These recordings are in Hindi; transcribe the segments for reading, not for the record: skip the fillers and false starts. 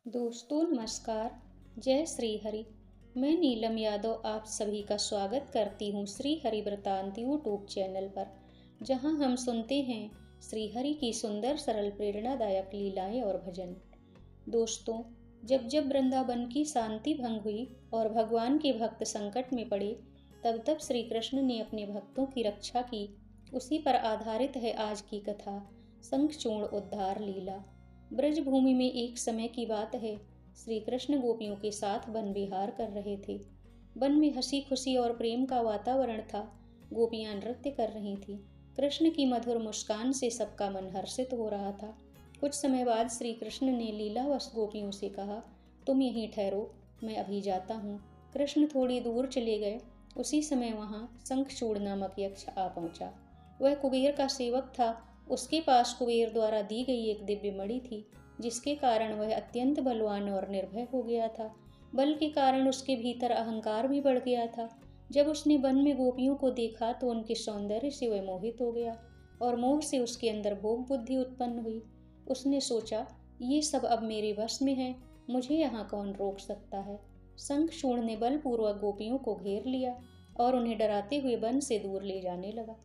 दोस्तों नमस्कार। जय श्री हरि। मैं नीलम यादव आप सभी का स्वागत करती हूँ श्री हरि वृतांत यूट्यूब चैनल पर, जहाँ हम सुनते हैं श्री हरि की सुंदर सरल प्रेरणादायक लीलाएं और भजन। दोस्तों, जब जब वृंदावन की शांति भंग हुई और भगवान के भक्त संकट में पड़े, तब तब श्री कृष्ण ने अपने भक्तों की रक्षा की। उसी पर आधारित है आज की कथा, शंखचूर्ण उद्धार लीला। ब्रज भूमि में एक समय की बात है। श्री कृष्ण गोपियों के साथ वन विहार कर रहे थे। वन में हंसी खुशी और प्रेम का वातावरण था। गोपियां नृत्य कर रही थीं। कृष्ण की मधुर मुस्कान से सबका मन हर्षित हो रहा था। कुछ समय बाद श्री कृष्ण ने लीलावश गोपियों से कहा, तुम यहीं ठहरो, मैं अभी जाता हूँ। कृष्ण थोड़ी दूर चले गए। उसी समय वहां शंखचूड़ नामक यक्ष आ पहुंचा। वह कुबेर का सेवक था। उसके पास कुबेर द्वारा दी गई एक दिव्य मणि थी, जिसके कारण वह अत्यंत बलवान और निर्भय हो गया था। बल के कारण उसके भीतर अहंकार भी बढ़ गया था। जब उसने वन में गोपियों को देखा तो उनके सौंदर्य से वह मोहित हो गया और मोह से उसके अंदर भोग बुद्धि उत्पन्न हुई। उसने सोचा, ये सब अब मेरे वश में है, मुझे यहाँ कौन रोक सकता है। शंखचूड़ ने बलपूर्वक गोपियों को घेर लिया और उन्हें डराते हुए वन से दूर ले जाने लगा।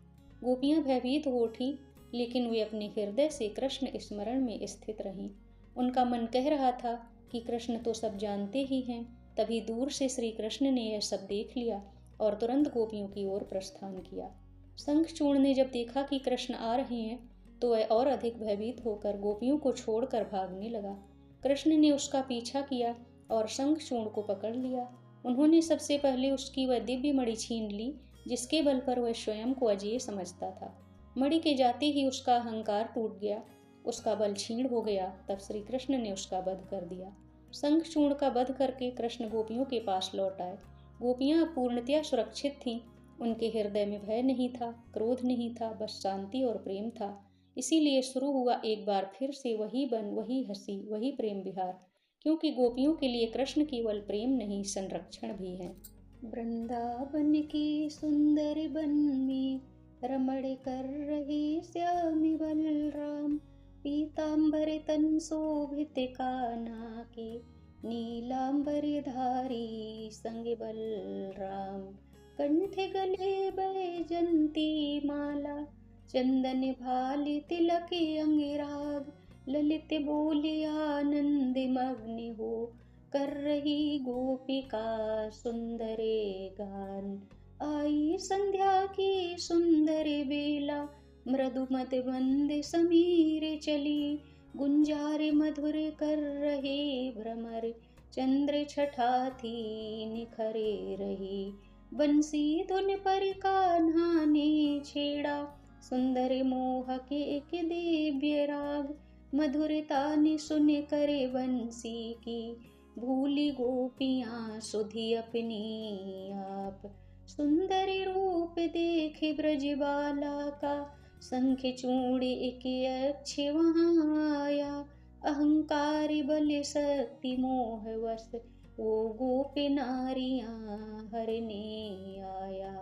गोपियां भयभीत हो उठी, लेकिन वे अपने हृदय से कृष्ण स्मरण में स्थित रहीं। उनका मन कह रहा था कि कृष्ण तो सब जानते ही हैं। तभी दूर से श्री कृष्ण ने यह सब देख लिया और तुरंत गोपियों की ओर प्रस्थान किया। शंखचूड़ ने जब देखा कि कृष्ण आ रहे हैं तो वह और अधिक भयभीत होकर गोपियों को छोड़कर भागने लगा। कृष्ण ने उसका पीछा किया और शंखचूड़ को पकड़ लिया। उन्होंने सबसे पहले उसकी वह दिव्य मणि छीन ली, जिसके बल पर वह स्वयं को अजेय समझता था। मणि के जाते ही उसका अहंकार टूट गया, उसका बल क्षीण हो गया। तब श्री कृष्ण ने उसका वध कर दिया। शंखचूड़ का वध करके कृष्ण गोपियों के पास लौट आए। गोपियां पूर्णतया सुरक्षित थीं। उनके हृदय में भय नहीं था, क्रोध नहीं था, बस शांति और प्रेम था। इसीलिए शुरू हुआ एक बार फिर से वही वन, वही हंसी, वही प्रेम विहार, क्योंकि गोपियों के लिए कृष्ण केवल प्रेम नहीं, संरक्षण भी है। वृंदावन की सुंदर वन में रमण कर रहे श्यामी बलराम, पीतांबर तन शोभित कान्हा के, नीलांबर धारी संग बलराम। कंठ गले बैजंती माला, चंदन भाल तिलक अंगराग, ललित बोले आनंद मग्न हो, कर रही गोपिका सुंदरे गान। आई संध्या की सुंदर बेला, मृदुमत मंद समीर चली, गुंजारे मधुर कर रहे भ्रमर, चंद्र छठा थी निखरे रही। बंसी धुन पर कान्हा ने छेड़ा, सुंदर मोह के एक दिव्य राग, मधुरता ने सुन करे बंसी की, भूली गोपियां सुधि अपनी आप। सुंदर रूप देखे ब्रजबाला का, शंखचूड़ एक यक्ष वहाँ आया। अहंकार बल शक्ति मोह वश, वो गोप नारियां हरने आया।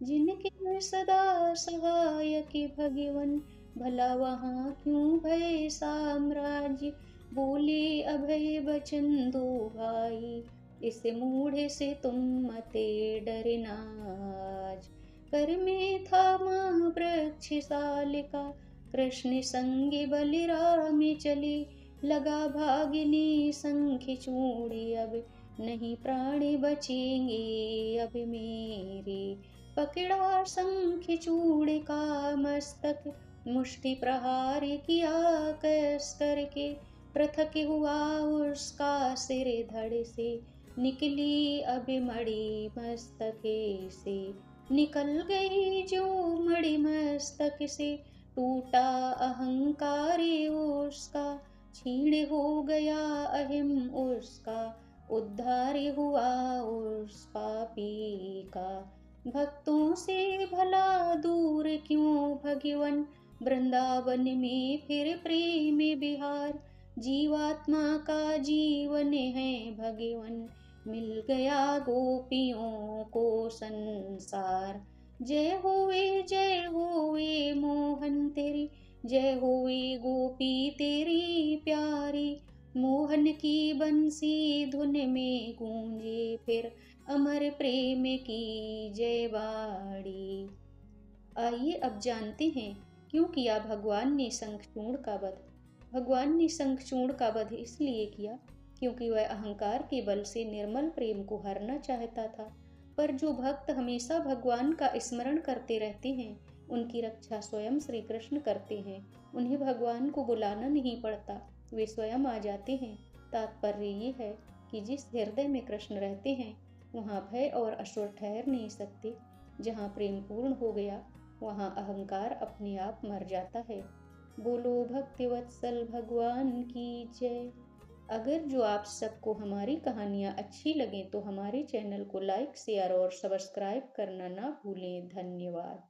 जिनके सदा सहायक भगवन, भला वहाँ क्यों भय साम्राज्य। बोले अभय वचन दो भाई, इस मूढ़ से तुम मते डरना आज। कर में था माँ वृक्ष साल का, कृष्ण संग बलराम चले, लगा भागने शंखचूड़ अब, नहीं प्राण बचेंगे अब मेरे। पकड़ा शंखचूड़ का मस्तक, मुष्टि प्रहार किया कस करके, पृथक हुआ उसका सिर धड़ से, निकली अब मणि मस्तके से। निकल गई जो मणि मस्तक से, टूटा अहंकार उसका, छीण हो गया अहिम उसका, उद्धार हुआ उस पापी का। भक्तों से भला दूर क्यों भगवन, वृंदावन में फिर प्रेम विहार। जीवात्मा का जीवन है भगवन, मिल गया गोपियों को संसार। जय होवे मोहन तेरी, जय होवे गोपी तेरी प्यारी। मोहन की बंसी धुन में गूंजे फिर अमर प्रेम की जय बाड़ी। आइए अब जानते हैं क्यों किया भगवान ने शंखचूड़ का वध। भगवान ने शंखचूड़ का वध इसलिए किया क्योंकि वह अहंकार के बल से निर्मल प्रेम को हरना चाहता था। पर जो भक्त हमेशा भगवान का स्मरण करते रहते हैं, उनकी रक्षा स्वयं श्री कृष्ण करते हैं। उन्हें भगवान को बुलाना नहीं पड़ता, वे स्वयं आ जाते हैं। तात्पर्य ये है कि जिस हृदय में कृष्ण रहते हैं, वहाँ भय और असुर ठहर नहीं सकते। जहाँ प्रेम पूर्ण हो गया, वहाँ अहंकार अपने आप मर जाता है। बोलो भक्ति वत्सल भगवान की जय। अगर जो आप सबको हमारी कहानियाँ अच्छी लगें तो हमारे चैनल को लाइक शेयर और सब्सक्राइब करना ना भूलें। धन्यवाद।